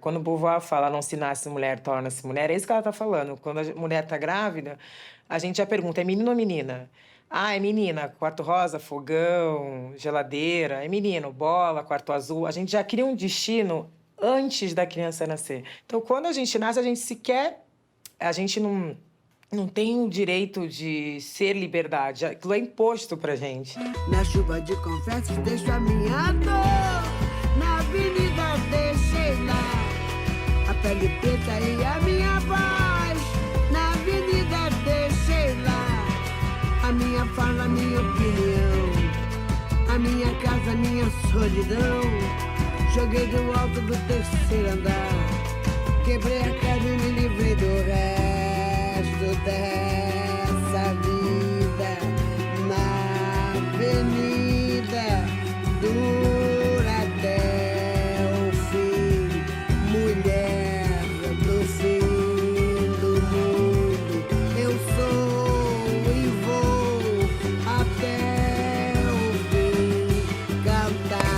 Quando o Beauvoir fala não se nasce mulher, torna-se mulher, é isso que ela está falando. Quando a mulher está grávida, a gente já pergunta, é menino ou menina? Ah, é menina, quarto rosa, fogão, geladeira. É menino, bola, quarto azul. A gente já cria um destino antes da criança nascer. Então, quando a gente nasce, a gente sequer... A gente não tem o direito de ser liberdade. Aquilo é imposto pra gente. Na chuva de confetes deixo a minha dor, na avenida deixei lá a pele preta e a minha voz, na avenida deixei lá a minha fala, a minha opinião, a minha casa, a minha solidão. Joguei do alto do terceiro andar, quebrei a cara e me livrei do resto dessa vida. Na avenida dura até o fim, mulher do fim do mundo. Eu sou e vou até o fim cantar.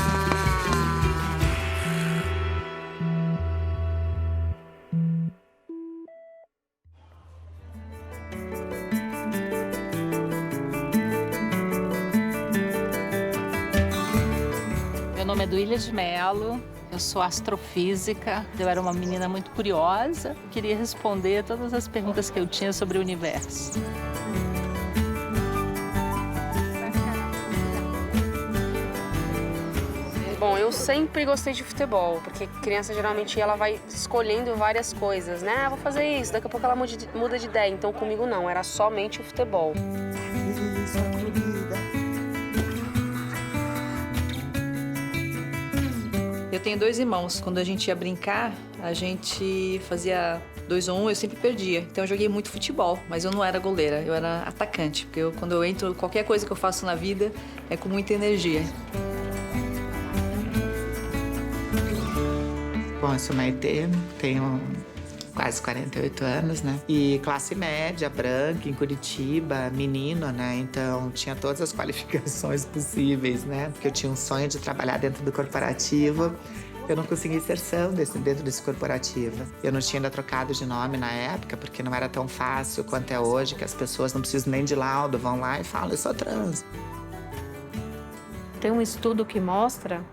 Meu nome é Duília de Mello, eu sou astrofísica. Eu era uma menina muito curiosa, queria responder todas as perguntas que eu tinha sobre o universo. Bom, eu sempre gostei de futebol, porque criança geralmente ela vai escolhendo várias coisas, né? Ah, vou fazer isso, daqui a pouco ela muda de ideia. Então comigo não, era somente o futebol. Eu tenho 2 irmãos. Quando a gente ia brincar, a gente fazia 2 ou 1, eu sempre perdia. Então eu joguei muito futebol, mas eu não era goleira, eu era atacante. Porque quando eu entro, qualquer coisa que eu faço na vida é com muita energia. Bom, eu sou Maitê, tenho quase 48 anos, né? E classe média, branca, em Curitiba, menino, né? Então tinha todas as qualificações possíveis, né? Porque eu tinha um sonho de trabalhar dentro do corporativo. Eu não consegui inserção dentro desse corporativo. Eu não tinha ainda trocado de nome na época, porque não era tão fácil quanto é hoje, que as pessoas não precisam nem de laudo, vão lá e falam, eu sou trans. Tem um estudo que mostra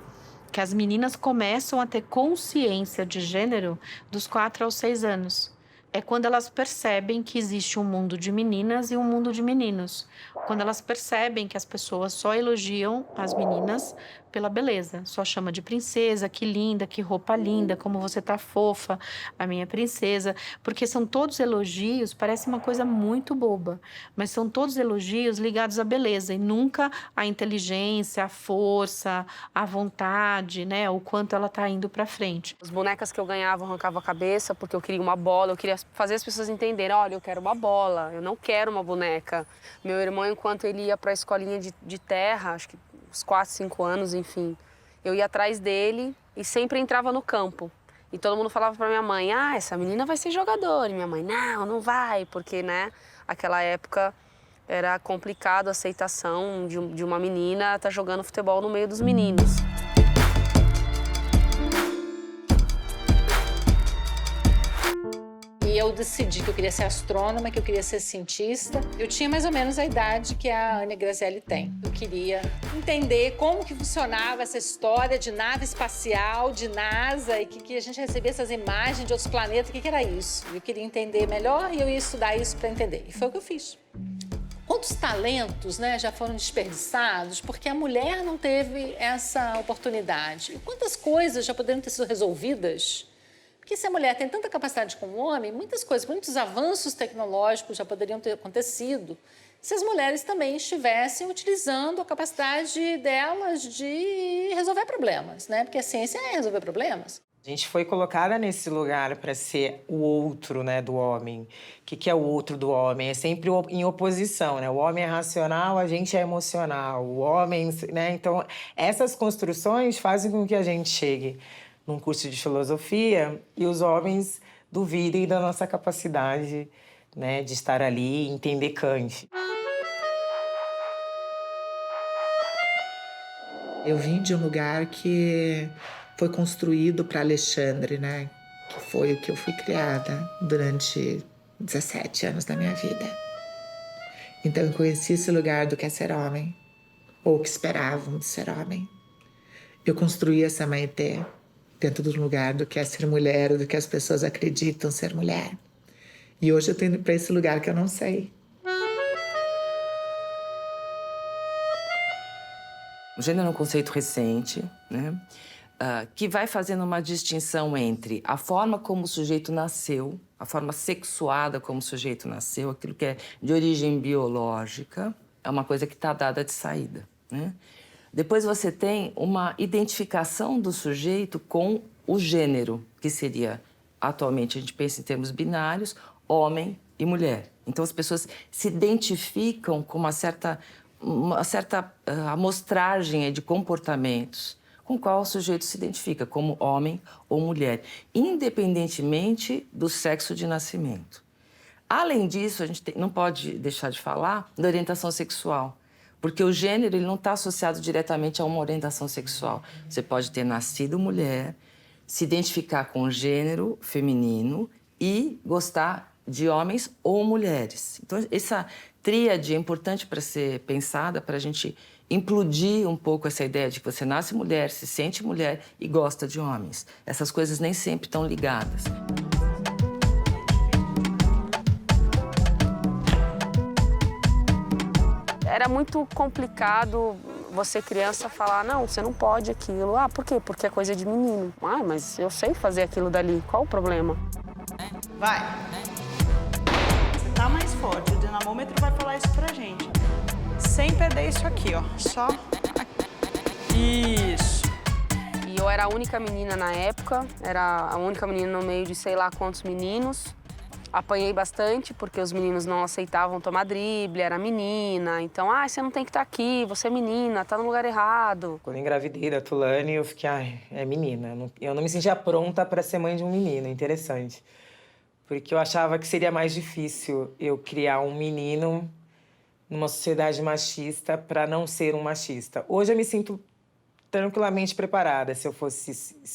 que as meninas começam a ter consciência de gênero dos 4 aos 6 anos. É quando elas percebem que existe um mundo de meninas e um mundo de meninos. Quando elas percebem que as pessoas só elogiam as meninas pela beleza. Só chama de princesa, que linda, que roupa linda, como você tá fofa, a minha princesa. Porque são todos elogios, parece uma coisa muito boba, mas são todos elogios ligados à beleza e nunca à inteligência, à força, à vontade, né? O quanto ela tá indo pra frente. As bonecas que eu ganhava, eu arrancava a cabeça porque eu queria uma bola, eu queria fazer as pessoas entenderem, olha, eu quero uma bola, eu não quero uma boneca. Meu irmão, enquanto ele ia pra escolinha de terra, acho que uns 4, 5 anos, enfim, eu ia atrás dele e sempre entrava no campo. E todo mundo falava pra minha mãe, ah, essa menina vai ser jogadora. E minha mãe, não, não vai, porque, né, aquela época era complicado a aceitação de uma menina estar jogando futebol no meio dos meninos. E eu decidi que eu queria ser astrônoma, que eu queria ser cientista. Eu tinha mais ou menos a idade que a Ania Grazielli tem. Eu queria entender como que funcionava essa história de nave espacial, de NASA, e que a gente recebia essas imagens de outros planetas, o que era isso? Eu queria entender melhor e eu ia estudar isso para entender. E foi o que eu fiz. Quantos talentos, né, já foram desperdiçados porque a mulher não teve essa oportunidade? E quantas coisas já poderiam ter sido resolvidas? Porque se a mulher tem tanta capacidade como o homem, muitas coisas, muitos avanços tecnológicos já poderiam ter acontecido se as mulheres também estivessem utilizando a capacidade delas de resolver problemas, né? Porque a ciência é resolver problemas. A gente foi colocada nesse lugar para ser o outro, né, do homem. O que é o outro do homem? É sempre em oposição, né? O homem é racional, a gente é emocional. O homem, né? Então, essas construções fazem com que a gente chegue num curso de filosofia e os homens duvidem da nossa capacidade, né, de estar ali e entender Kant. Eu vim de um lugar que foi construído para Alexandre, né? que foi o que eu fui criada durante 17 anos da minha vida. Então eu conheci esse lugar do que é ser homem, ou o que esperavam de ser homem. Eu construí essa Maitê dentro do lugar do que é ser mulher, do que as pessoas acreditam ser mulher. E hoje eu tô indo para esse lugar que eu não sei. O gênero é um conceito recente, né? Que vai fazendo uma distinção entre a forma como o sujeito nasceu, a forma sexuada como o sujeito nasceu, aquilo que é de origem biológica, é uma coisa que está dada de saída, né? Depois você tem uma identificação do sujeito com o gênero, que seria, atualmente a gente pensa em termos binários, homem e mulher. Então as pessoas se identificam com uma certa amostragem de comportamentos com o qual o sujeito se identifica como homem ou mulher, independentemente do sexo de nascimento. Além disso, a gente não pode deixar de falar da orientação sexual, porque o gênero ele não está associado diretamente a uma orientação sexual. Você pode ter nascido mulher, se identificar com o gênero feminino e gostar de homens ou mulheres. Então, essa tríade é importante para ser pensada, para a gente implodir um pouco essa ideia de que você nasce mulher, se sente mulher e gosta de homens. Essas coisas nem sempre estão ligadas. Era muito complicado você, criança, falar, não, você não pode aquilo. Ah, por quê? Porque é coisa de menino. Ah, mas eu sei fazer aquilo dali. Qual o problema? Vai. Você tá mais forte. O dinamômetro vai falar isso pra gente. Sem perder isso aqui, ó. Só. Isso. E eu era a única menina na época. Era a única menina no meio de sei lá quantos meninos. Apanhei bastante, porque os meninos não aceitavam tomar drible, era menina. Então, você não tem que estar aqui, você é menina, tá no lugar errado. Quando eu engravidei da Tulane, eu fiquei, é menina. Eu não me sentia pronta para ser mãe de um menino, interessante. Porque eu achava que seria mais difícil eu criar um menino numa sociedade machista para não ser um machista. Hoje eu me sinto tranquilamente preparada. Se eu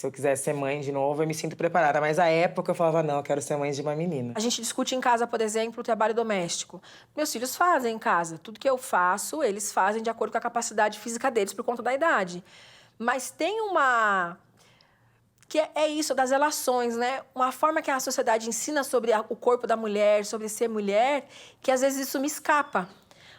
quisesse ser mãe de novo, eu me sinto preparada. Mas à época eu falava, não, eu quero ser mãe de uma menina. A gente discute em casa, por exemplo, o trabalho doméstico. Meus filhos fazem em casa. Tudo que eu faço, eles fazem de acordo com a capacidade física deles, por conta da idade. Mas tem uma... que é isso, das relações, né? Uma forma que a sociedade ensina sobre o corpo da mulher, sobre ser mulher, que às vezes isso me escapa.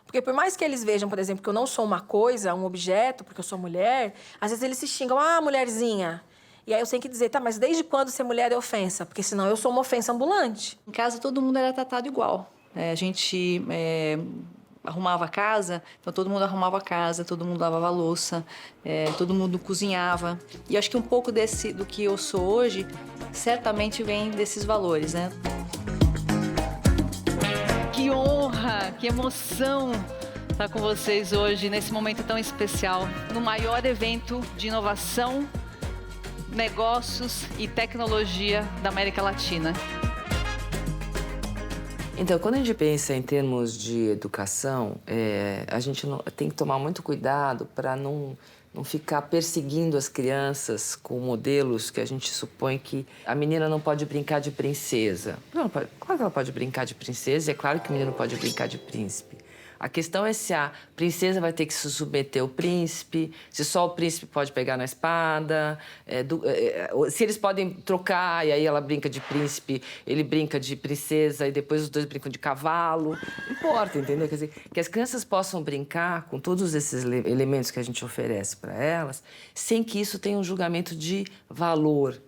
Porque por mais que eles vejam, por exemplo, que eu não sou uma coisa, um objeto, porque eu sou mulher, às vezes eles se xingam, mulherzinha. E aí eu tenho que dizer, tá, mas desde quando ser mulher é ofensa? Porque senão eu sou uma ofensa ambulante. Em casa todo mundo era tratado igual. A gente arrumava a casa, então todo mundo arrumava a casa, todo mundo lavava a louça, todo mundo cozinhava. E acho que um pouco do que eu sou hoje, certamente vem desses valores, né? Que honra, que emoção estar com vocês hoje, nesse momento tão especial, no maior evento de inovação, negócios e tecnologia da América Latina. Então, quando a gente pensa em termos de educação, a gente tem que tomar muito cuidado para não ficar perseguindo as crianças com modelos que a gente supõe que a menina não pode brincar de princesa. Não, claro que ela pode brincar de princesa e é claro que o menino pode brincar de príncipe. A questão é se a princesa vai ter que se submeter ao príncipe, se só o príncipe pode pegar na espada, se eles podem trocar e aí ela brinca de príncipe, ele brinca de princesa e depois os dois brincam de cavalo. Não importa, entendeu? Quer dizer, que as crianças possam brincar com todos esses elementos que a gente oferece para elas, sem que isso tenha um julgamento de valor,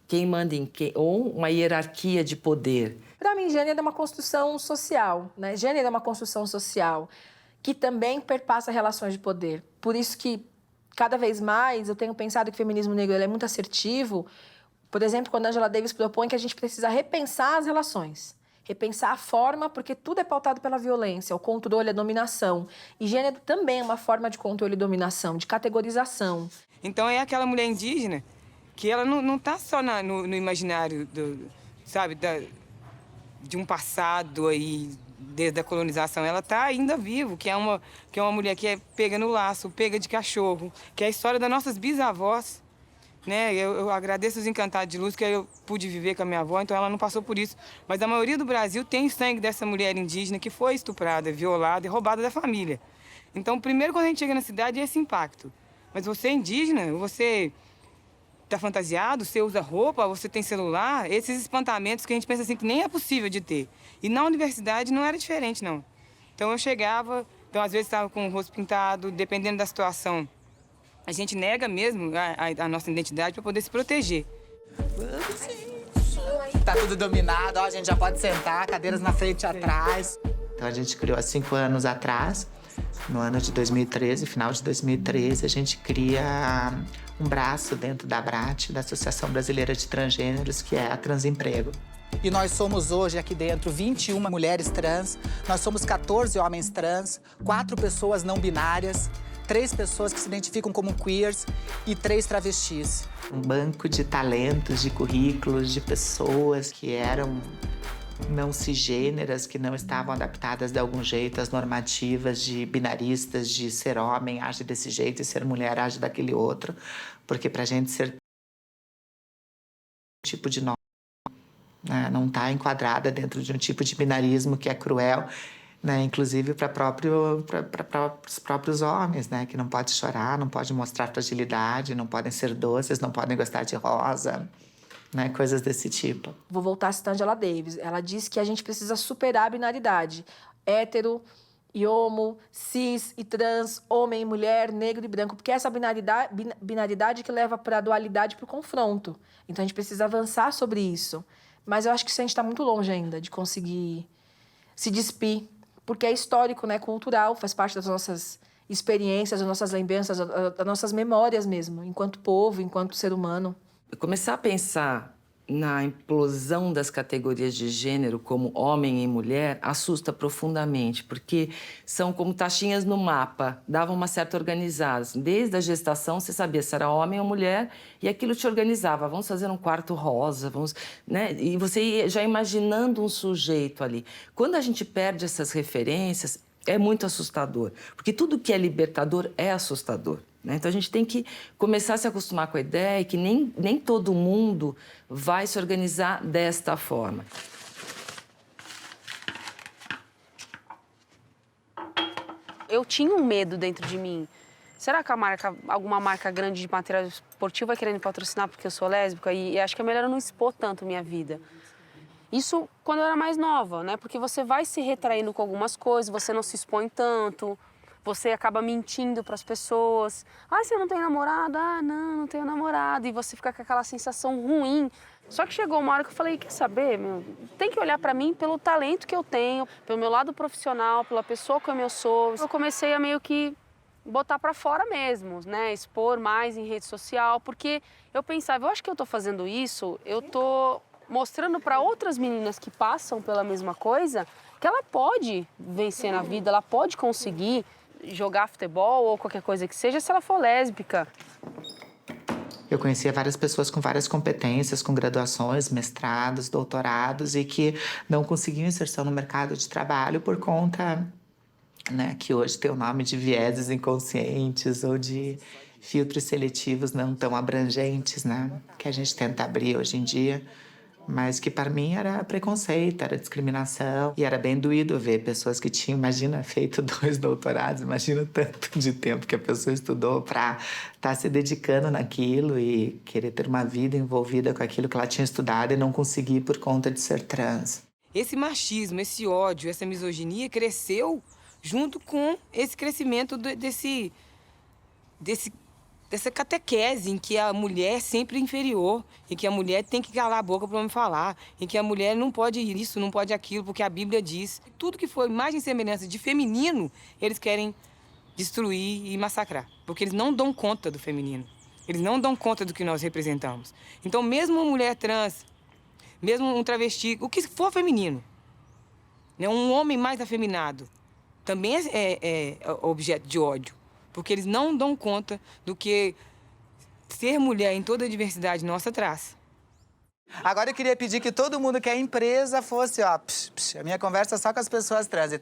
quem manda em quem, ou uma hierarquia de poder. Para mim, gênero é uma construção social, né? Gênero é uma construção social que também perpassa relações de poder. Por isso que, cada vez mais, eu tenho pensado que o feminismo negro ele é muito assertivo. Por exemplo, quando a Angela Davis propõe que a gente precisa repensar as relações. Repensar a forma, porque tudo é pautado pela violência, o controle, a dominação. E gênero também é uma forma de controle e dominação, de categorização. Então, é aquela mulher indígena que ela não está só no imaginário, de um passado aí, desde a colonização. Ela está ainda viva, que é uma mulher que é pega no laço, pega de cachorro, que é a história das nossas bisavós, né? Eu agradeço os Encantados de Luz, que eu pude viver com a minha avó, então ela não passou por isso. Mas a maioria do Brasil tem o sangue dessa mulher indígena que foi estuprada, violada e roubada da família. Então, primeiro, quando a gente chega na cidade, é esse impacto. Mas você é indígena, você tá fantasiado, você usa roupa, você tem celular, esses espantamentos que a gente pensa assim que nem é possível de ter. E na universidade não era diferente, não. Então eu chegava, então às vezes estava com o rosto pintado, dependendo da situação. A gente nega mesmo a nossa identidade para poder se proteger. Tá tudo dominado, ó, a gente já pode sentar, cadeiras na frente e atrás. Então a gente criou há 5 anos atrás, no ano de 2013, final de 2013, a gente cria um braço dentro da ABRAT, da Associação Brasileira de Transgêneros, que é a Transemprego. E nós somos hoje aqui dentro 21 mulheres trans, nós somos 14 homens trans, 4 pessoas não binárias, 3 pessoas que se identificam como queers e 3 travestis. Um banco de talentos, de currículos, de pessoas que eram não cisgêneras, que não estavam adaptadas de algum jeito às normativas de binaristas, de ser homem, age desse jeito, e ser mulher, age daquele outro. Porque pra gente ser tipo de nome, né, não está enquadrada dentro de um tipo de binarismo que é cruel, né, inclusive para os próprios homens, né, que não pode chorar, não pode mostrar fragilidade, não podem ser doces, não podem gostar de rosa, né, coisas desse tipo. Vou voltar a citar Angela Davis. Ela diz que a gente precisa superar a binaridade. Hétero e homo, cis e trans, homem e mulher, negro e branco. Porque é essa binaridade que leva para a dualidade, para o confronto. Então a gente precisa avançar sobre isso. Mas eu acho que a gente está muito longe ainda de conseguir se despir. Porque é histórico, né, cultural, faz parte das nossas experiências, das nossas lembranças, das nossas memórias mesmo, enquanto povo, enquanto ser humano. Começar a pensar na implosão das categorias de gênero como homem e mulher assusta profundamente, porque são como taxinhas no mapa, davam uma certa organizada. Desde a gestação você sabia se era homem ou mulher e aquilo te organizava. Vamos fazer um quarto rosa, vamos, né? E você ia já imaginando um sujeito ali. Quando a gente perde essas referências, é muito assustador, porque tudo que é libertador é assustador. Então, a gente tem que começar a se acostumar com a ideia que nem todo mundo vai se organizar desta forma. Eu tinha um medo dentro de mim. Será que alguma marca grande de material esportivo vai querer me patrocinar porque eu sou lésbica? E acho que é melhor eu não expor tanto minha vida. Isso quando eu era mais nova, né? Porque você vai se retraindo com algumas coisas, você não se expõe tanto. Você acaba mentindo para as pessoas. Ah, você não tem namorado? Ah, não tenho namorado. E você fica com aquela sensação ruim. Só que chegou uma hora que eu falei, quer saber, meu? Tem que olhar para mim pelo talento que eu tenho, pelo meu lado profissional, pela pessoa como eu sou. Eu comecei a meio que botar para fora mesmo, né? Expor mais em rede social, porque eu pensava, eu acho que eu tô fazendo isso, eu tô mostrando para outras meninas que passam pela mesma coisa que ela pode vencer na vida, ela pode conseguir jogar futebol ou qualquer coisa que seja, se ela for lésbica. Eu conhecia várias pessoas com várias competências, com graduações, mestrados, doutorados, e que não conseguiam inserção no mercado de trabalho por conta, né, que hoje tem o nome de vieses inconscientes ou de filtros seletivos não tão abrangentes, né, que a gente tenta abrir hoje em dia. Mas que para mim era preconceito, era discriminação. E era bem doído ver pessoas que tinham, imagina, feito 2 doutorados, imagina o tanto de tempo que a pessoa estudou para estar se dedicando naquilo e querer ter uma vida envolvida com aquilo que ela tinha estudado e não conseguir por conta de ser trans. Esse machismo, esse ódio, essa misoginia cresceu junto com esse crescimento dessa catequese em que a mulher é sempre inferior, em que a mulher tem que calar a boca para o homem falar, em que a mulher não pode isso, não pode aquilo, porque a Bíblia diz. Tudo que for imagem e semelhança de feminino, eles querem destruir e massacrar, porque eles não dão conta do feminino, eles não dão conta do que nós representamos. Então, mesmo uma mulher trans, mesmo um travesti, o que for feminino, né, um homem mais afeminado, também é objeto de ódio. Porque eles não dão conta do que ser mulher em toda a diversidade nossa traz. Agora eu queria pedir que todo mundo que é empresa fosse, ó, a minha conversa é só com as pessoas trans.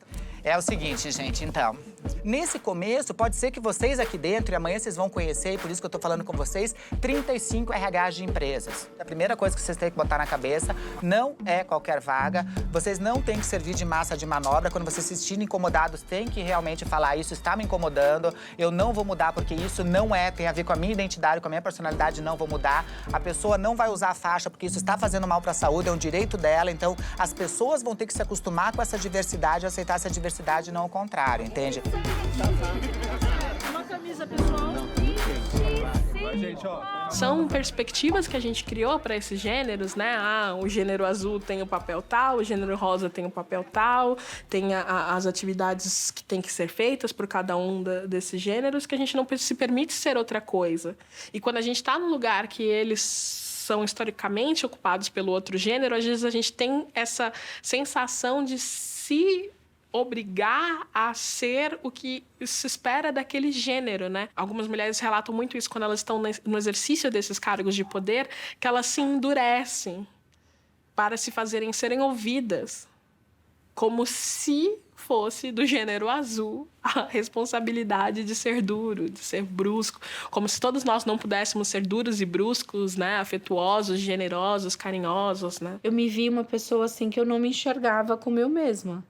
É o seguinte, gente, então. Nesse começo, pode ser que vocês aqui dentro, e amanhã vocês vão conhecer, e por isso que eu tô falando com vocês, 35 RH de empresas. A primeira coisa que vocês têm que botar na cabeça, não é qualquer vaga. Vocês não têm que servir de massa de manobra. Quando vocês se sentirem incomodados, tem que realmente falar, isso está me incomodando, eu não vou mudar porque isso não tem a ver com a minha identidade, com a minha personalidade, não vou mudar. A pessoa não vai usar a faixa porque isso está fazendo mal para a saúde, é um direito dela. Então, as pessoas vão ter que se acostumar com essa diversidade, aceitar essa diversidade e não o contrário, entende? Uma camisa pessoal. São perspectivas que a gente criou para esses gêneros, né? O gênero azul tem o papel tal, o gênero rosa tem o papel tal, tem as atividades que têm que ser feitas por cada um desses gêneros, que a gente não se permite ser outra coisa. E quando a gente está num lugar que eles são historicamente ocupados pelo outro gênero, às vezes a gente tem essa sensação de se obrigar a ser o que se espera daquele gênero, né? Algumas mulheres relatam muito isso quando elas estão no exercício desses cargos de poder, que elas se endurecem para serem ouvidas, como se fosse do gênero azul a responsabilidade de ser duro, de ser brusco, como se todos nós não pudéssemos ser duros e bruscos, né? Afetuosos, generosos, carinhosos, né? Eu me vi uma pessoa assim que eu não me enxergava como eu mesma.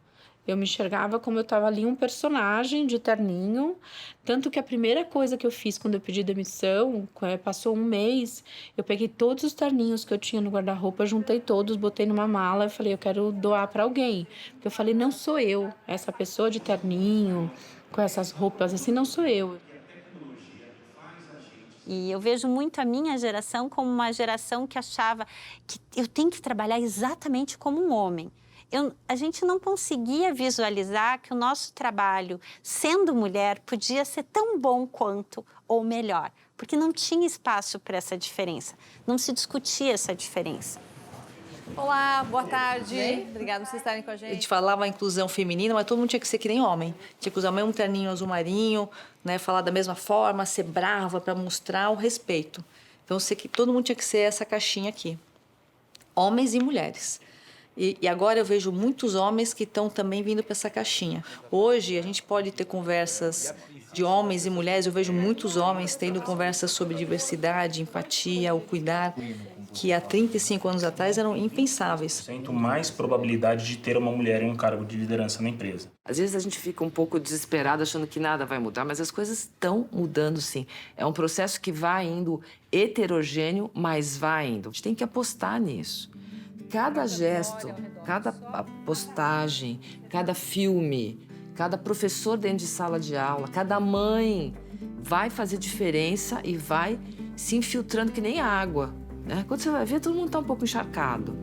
Eu me enxergava como eu estava ali um personagem de terninho, tanto que a primeira coisa que eu fiz quando eu pedi demissão, passou um mês, eu peguei todos os terninhos que eu tinha no guarda-roupa, juntei todos, botei numa mala e falei, eu quero doar para alguém. Porque eu falei, não sou eu, essa pessoa de terninho, com essas roupas assim, não sou eu. E eu vejo muito a minha geração como uma geração que achava que eu tenho que trabalhar exatamente como um homem. A gente não conseguia visualizar que o nosso trabalho, sendo mulher, podia ser tão bom quanto ou melhor, porque não tinha espaço para essa diferença, não se discutia essa diferença. Olá, boa tarde. Obrigada por vocês estarem com a gente. A gente falava a inclusão feminina, mas todo mundo tinha que ser que nem homem. Tinha que usar o mesmo terninho azul marinho, né, falar da mesma forma, ser brava para mostrar o respeito. Então, todo mundo tinha que ser essa caixinha aqui. Homens e mulheres. E agora eu vejo muitos homens que estão também vindo para essa caixinha. Hoje a gente pode ter conversas de homens e mulheres. Eu vejo muitos homens tendo conversas sobre diversidade, empatia, o cuidar, que há 35 anos atrás eram impensáveis. Sinto mais probabilidade de ter uma mulher em um cargo de liderança na empresa. Às vezes a gente fica um pouco desesperado achando que nada vai mudar, mas as coisas estão mudando sim. É um processo que vai indo heterogêneo, mas vai indo. A gente tem que apostar nisso. Cada gesto, cada postagem, cada filme, cada professor dentro de sala de aula, cada mãe vai fazer diferença e vai se infiltrando que nem água, né? Quando você vai ver, todo mundo está um pouco encharcado.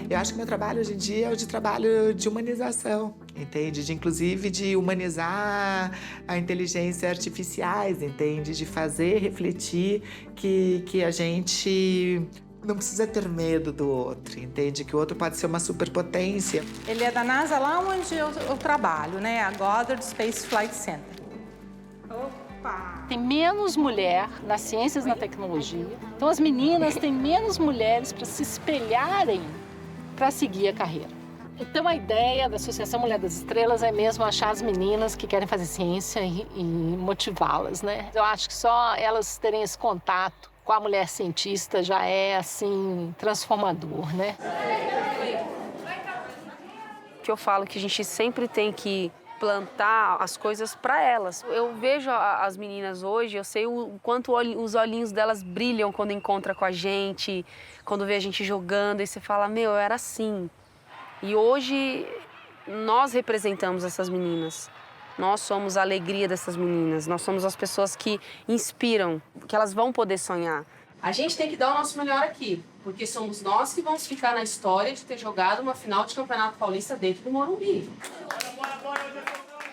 Eu acho que meu trabalho hoje em dia é o de trabalho de humanização, entende? Inclusive de humanizar a inteligência artificiais, entende? De fazer refletir que a gente não precisa ter medo do outro, entende? Que o outro pode ser uma superpotência. Ele é da NASA, lá onde eu trabalho, né? A Goddard Space Flight Center. Tem menos mulher nas ciências e na tecnologia. Então, as meninas têm menos mulheres para se espelharem para seguir a carreira. Então, a ideia da Associação Mulher das Estrelas é mesmo achar as meninas que querem fazer ciência e motivá-las, né? Eu acho que só elas terem esse contato com a mulher cientista já é, assim, transformador, né? O que eu falo que a gente sempre tem que plantar as coisas para elas. Eu vejo as meninas hoje, eu sei o quanto os olhinhos delas brilham quando encontra com a gente, quando vê a gente jogando, e você fala, meu, eu era assim. E hoje nós representamos essas meninas. Nós somos a alegria dessas meninas, nós somos as pessoas que inspiram, que elas vão poder sonhar. A gente tem que dar o nosso melhor aqui, porque somos nós que vamos ficar na história de ter jogado uma final de Campeonato Paulista dentro do Morumbi.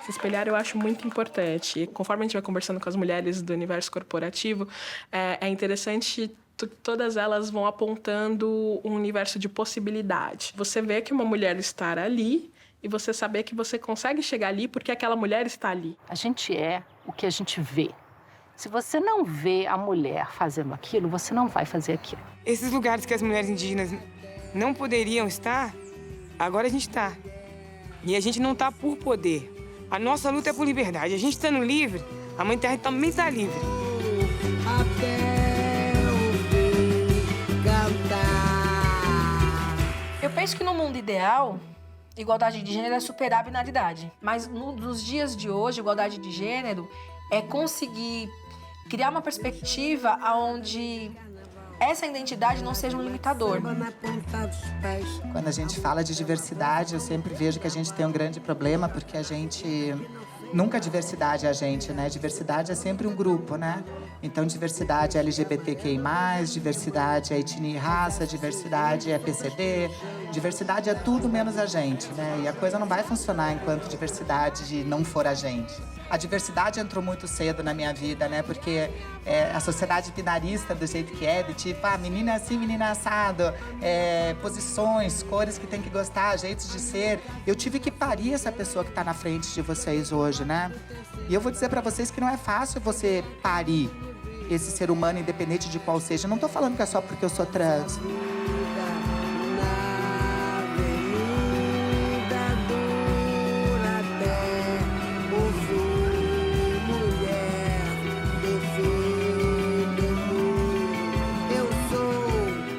Se espelhar eu acho muito importante. E conforme a gente vai conversando com as mulheres do universo corporativo, é interessante que todas elas vão apontando um universo de possibilidade. Você vê que uma mulher está ali, e você saber que você consegue chegar ali porque aquela mulher está ali. A gente é o que a gente vê. Se você não vê a mulher fazendo aquilo, você não vai fazer aquilo. Esses lugares que as mulheres indígenas não poderiam estar, agora a gente está. E a gente não tá por poder. A nossa luta é por liberdade. A gente estando livre, a Mãe Terra também está livre. Eu penso que no mundo ideal, igualdade de gênero é superar a binaridade. Mas nos dias de hoje, igualdade de gênero é conseguir criar uma perspectiva onde essa identidade não seja um limitador. Quando a gente fala de diversidade, eu sempre vejo que a gente tem um grande problema, porque a gente... Nunca diversidade é a gente, né? Diversidade é sempre um grupo, né? Então, diversidade é LGBTQI+, diversidade é etnia e raça, diversidade é PCD, diversidade é tudo menos a gente, né? E a coisa não vai funcionar enquanto diversidade não for a gente. A diversidade entrou muito cedo na minha vida, né? Porque a sociedade binarista do jeito que é, de tipo, menina assim, menina assado, posições, cores que tem que gostar, jeitos de ser. Eu tive que parir essa pessoa que tá na frente de vocês hoje, né? E eu vou dizer pra vocês que não é fácil você parir esse ser humano, independente de qual seja. Eu não tô falando que é só porque eu sou trans.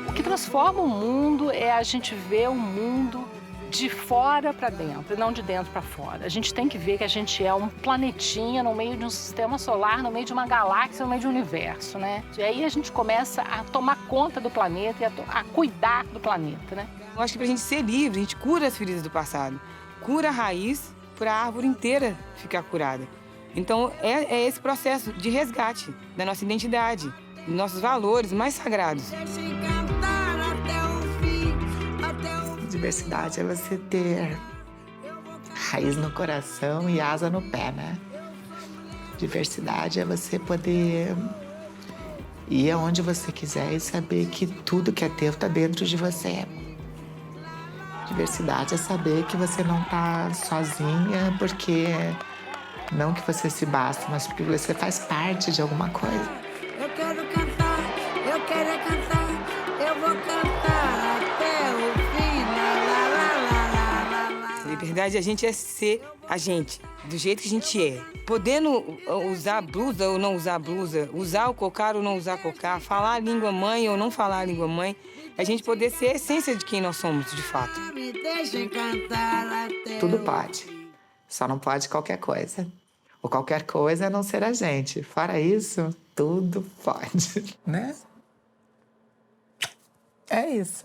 O que transforma o mundo é a gente ver o mundo de fora para dentro, e não de dentro para fora. A gente tem que ver que a gente é um planetinha no meio de um sistema solar, no meio de uma galáxia, no meio de um universo, né? E aí a gente começa a tomar conta do planeta e a cuidar do planeta, né? Eu acho que pra gente ser livre, a gente cura as feridas do passado. Cura a raiz para a árvore inteira ficar curada. Então é esse processo de resgate da nossa identidade, dos nossos valores mais sagrados. Diversidade é você ter raiz no coração e asa no pé, né? Diversidade é você poder ir aonde você quiser e saber que tudo que é teu tá dentro de você. Diversidade é saber que você não tá sozinha, porque não que você se basta, mas porque você faz parte de alguma coisa. Eu quero cantar, eu quero cantar, eu vou cantar até o fim. Liberdade, a gente é ser a gente, do jeito que a gente é. Podendo usar blusa ou não usar blusa, usar o cocar ou não usar cocar, falar a língua mãe ou não falar a língua mãe, a gente poder ser a essência de quem nós somos, de fato. Me deixem cantar até Tudo pode, só não pode qualquer coisa. Ou qualquer coisa a não ser a gente. Fora isso, tudo pode, né? É isso.